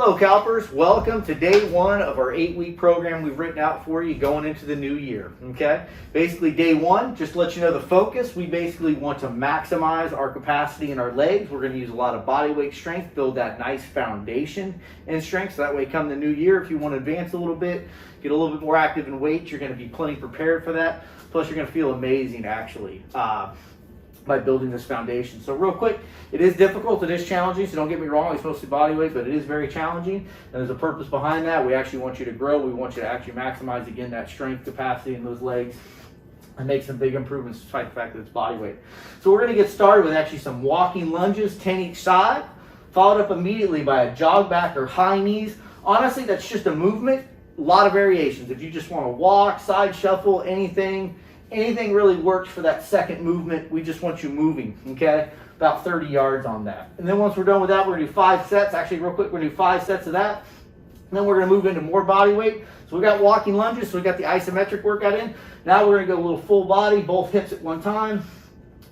Hello CalPers, welcome to day one of our 8-week program we've written out for you going into the new year, okay? Basically day one, just to let you know the focus, we basically want to maximize our capacity in our legs. We're gonna use a lot of body weight strength, build that nice foundation in strength, so that way come the new year, if you want to advance a little bit, get a little bit more active in weight, you're gonna be plenty prepared for that. Plus you're gonna feel amazing actually. By building this foundation. So real quick, it is difficult, it is challenging, so don't get me wrong, it's mostly body weight, but it is very challenging, and there's a purpose behind that. We actually want you to grow, we want you to actually maximize, again, that strength capacity in those legs, and make some big improvements despite the fact that it's body weight. So we're gonna get started with actually some walking lunges, 10 each side, followed up immediately by a jog back or high knees. Honestly, that's just a movement, a lot of variations. If you just wanna walk, side shuffle, anything really works for that second movement. We just want you moving, okay? About 30 yards on that. And then once we're done with that, we're gonna do 5 sets. Actually, real quick, we're gonna do 5 sets of that. And then we're gonna move into more body weight. So we got walking lunges, so we got the isometric workout in. Now we're gonna go a little full body, both hips at one time.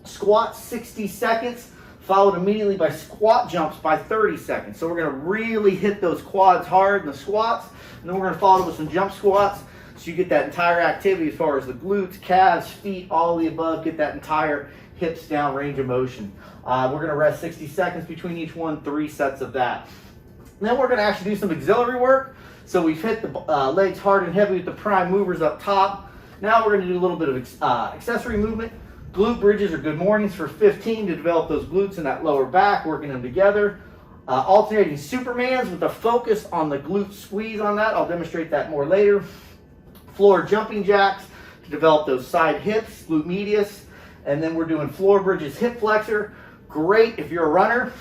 Squats, 60 seconds, followed immediately by squat jumps by 30 seconds. So we're gonna really hit those quads hard in the squats, and then we're gonna follow with some jump squats. So you get that entire activity as far as the glutes, calves, feet, all of the above, get that entire hips down range of motion. We're gonna rest 60 seconds between each one, 3 sets of that. And then we're gonna actually do some auxiliary work. So we've hit the legs hard and heavy with the prime movers up top. Now we're gonna do a little bit of accessory movement. Glute bridges or good mornings for 15 to develop those glutes and that lower back, working them together. Alternating Supermans with a focus on the glute squeeze on that. I'll demonstrate that more later. Floor jumping jacks to develop those side hips, glute medius, and then we're doing floor bridges, hip flexor. Great if you're a runner.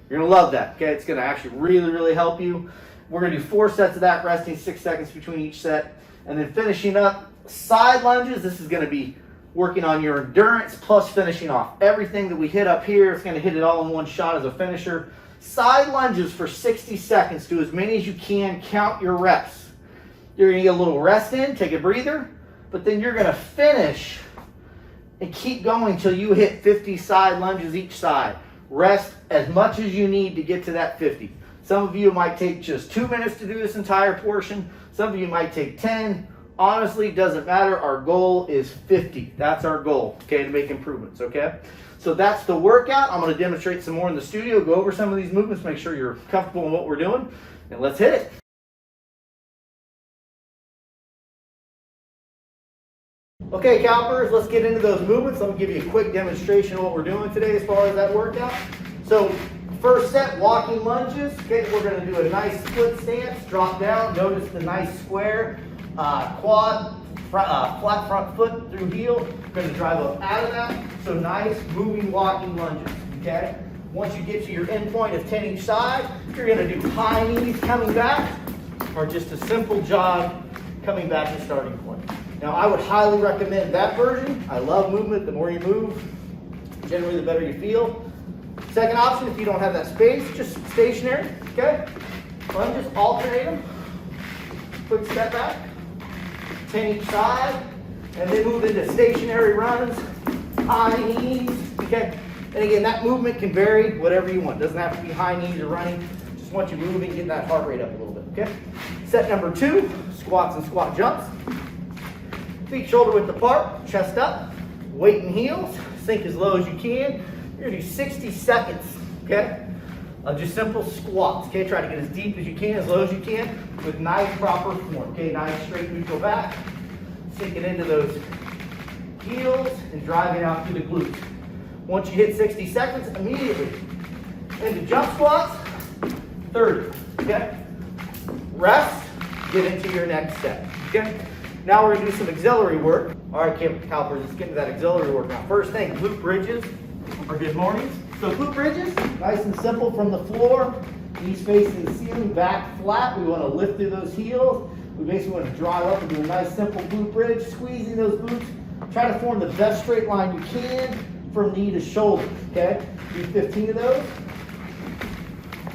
You're gonna love that, okay? It's gonna actually really help you. We're gonna do 4 sets of that, resting 6 seconds between each set. And then finishing up, side lunges. This is gonna be working on your endurance plus finishing off. Everything that we hit up here, it's gonna hit it all in one shot as a finisher. Side lunges for 60 seconds. Do as many as you can, count your reps. You're gonna get a little rest in, take a breather, but then you're gonna finish and keep going until you hit 50 side lunges each side. Rest as much as you need to get to that 50. Some of you might take just 2 minutes to do this entire portion. Some of you might take 10. Honestly, doesn't matter. Our goal is 50. That's our goal, okay, to make improvements, okay? So that's the workout. I'm gonna demonstrate some more in the studio, go over some of these movements, make sure you're comfortable in what we're doing, and let's hit it. Okay, CalPers, let's get into those movements. Let me give you a quick demonstration of what we're doing today as far as that workout. So, first set, walking lunges. Okay, we're going to do a nice split stance, drop down. Notice the nice square quad, flat front foot through heel. We're going to drive up out of that. So nice moving walking lunges. Okay. Once you get to your end point of 10 each side, you're going to do high knees coming back, or just a simple jog coming back to starting point. Now, I would highly recommend that version. I love movement. The more you move, generally the better you feel. Second option, if you don't have that space, just stationary, okay? Lunges, alternate them. Quick step back, 10 each side, and then move into stationary runs, high knees, okay? And again, that movement can vary, whatever you want. It doesn't have to be high knees or running. Just want you moving, getting that heart rate up a little bit, okay? Set number 2, squats and squat jumps. Feet shoulder width apart, chest up, weight and heels, sink as low as you can. You're gonna do 60 seconds, okay? Just simple squats, okay? Try to get as deep as you can, as low as you can, with nice proper form, okay? Nice straight neutral back, sinking into those heels and driving out through the glutes. Once you hit 60 seconds, immediately into jump squats, 30, okay? Rest, get into your next set, okay? Now we're gonna do some auxiliary work. All right, CalPers, let's get into that auxiliary work. Now, first thing, glute bridges or good mornings. So glute bridges, nice and simple from the floor. Knees facing the ceiling, back flat. We wanna lift through those heels. We basically wanna drive up and do a nice simple glute bridge, squeezing those glutes. Try to form the best straight line you can from knee to shoulder, okay? Do 15 of those.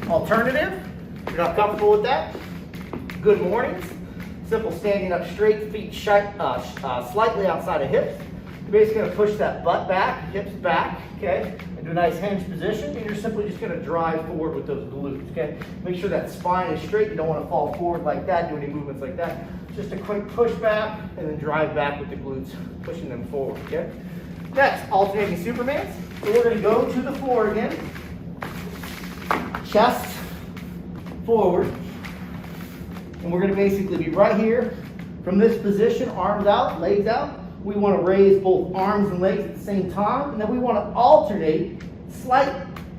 Alternative, if you're not comfortable with that, good mornings. Simple standing up straight, feet slightly outside of hips. You're basically gonna push that butt back, hips back, okay? Into a nice hinge position, and you're simply just gonna drive forward with those glutes, okay? Make sure that spine is straight. You don't wanna fall forward like that, do any movements like that. Just a quick push back, and then drive back with the glutes, pushing them forward, okay? Next, alternating Supermans. So we're gonna go to the floor again. Chest forward. And we're gonna basically be right here. From this position, arms out, legs out. We wanna raise both arms and legs at the same time. And then we wanna alternate, slight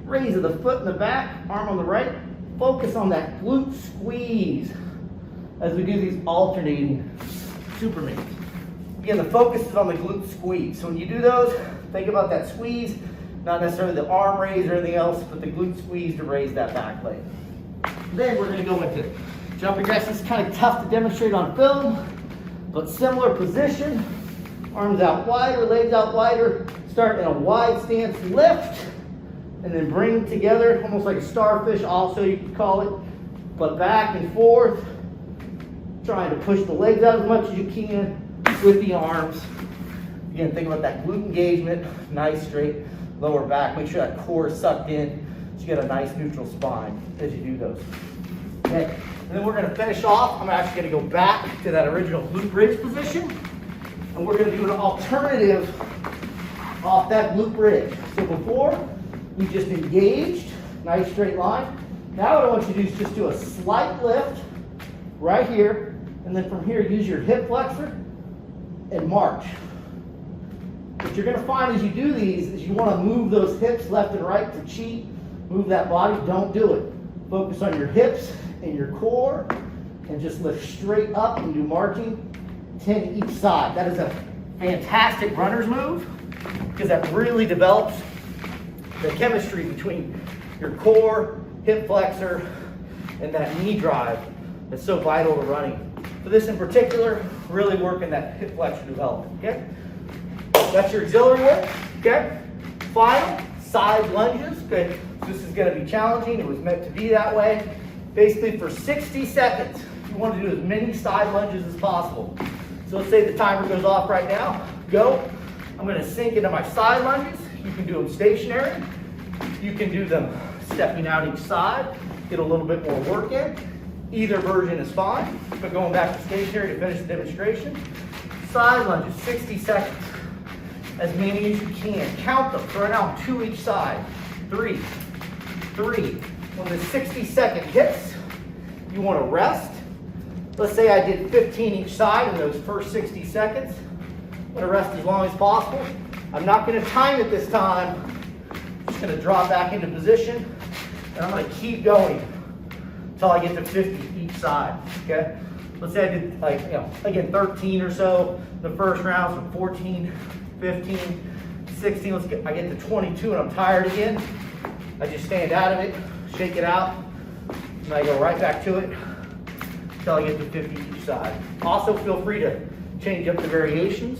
raise of the foot in the back, arm on the right. Focus on that glute squeeze as we do these alternating Supermans. Again, the focus is on the glute squeeze. So when you do those, think about that squeeze, not necessarily the arm raise or anything else, but the glute squeeze to raise that back leg. Then we're gonna go into jumping jacks. This is kind of tough to demonstrate on film, but similar position. Arms out wider, legs out wider. Start in a wide stance lift, and then bring together, almost like a starfish also you could call it, but back and forth. Trying to push the legs out as much as you can with the arms. Again, think about that glute engagement, nice straight lower back. Make sure that core is sucked in so you get a nice neutral spine as you do those. Okay, and then we're gonna finish off. I'm actually gonna go back to that original glute bridge position, and we're gonna do an alternative off that glute bridge. So before, we just engaged, nice straight line. Now what I want you to do is just do a slight lift right here, and then from here, use your hip flexor and march. What you're gonna find as you do these is you wanna move those hips left and right to cheat, move that body, don't do it. Focus on your hips and your core, and just lift straight up and do marching, 10 each side. That is a fantastic runner's move, because that really develops the chemistry between your core, hip flexor, and that knee drive that's so vital to running. For this in particular, really working that hip flexor development, okay? That's your auxiliary work, okay? Final, side lunges, okay? This is gonna be challenging. It was meant to be that way. Basically for 60 seconds, you wanna do as many side lunges as possible. So let's say the timer goes off right now, go. I'm gonna sink into my side lunges. You can do them stationary. You can do them stepping out each side, get a little bit more work in. Either version is fine, but going back to stationary to finish the demonstration. Side lunges, 60 seconds. As many as you can. Count them. So right now I'm 2 each side. 3, 3. When the 60-second hits, you want to rest. Let's say I did 15 each side in those first 60 seconds. I'm going to rest as long as possible. I'm not going to time it this time. I'm just going to drop back into position, and I'm going to keep going until I get to 50 each side, okay? Let's say I did, like, again, 13 or so the first round, so 14, 15, 16, I get to 22 and I'm tired again. I just stand out of it, shake it out, and I go right back to it until I get to 50 each side. Also, feel free to change up the variations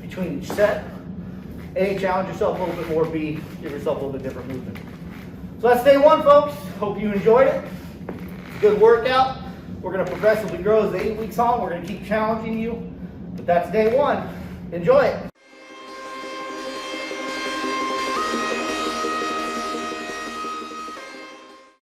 between each set. A, challenge yourself a little bit more. B, give yourself a little bit different movement. So that's day one, folks. Hope you enjoyed it. Good workout. We're going to progressively grow as the 8 weeks on. We're going to keep challenging you. But that's day one. Enjoy it.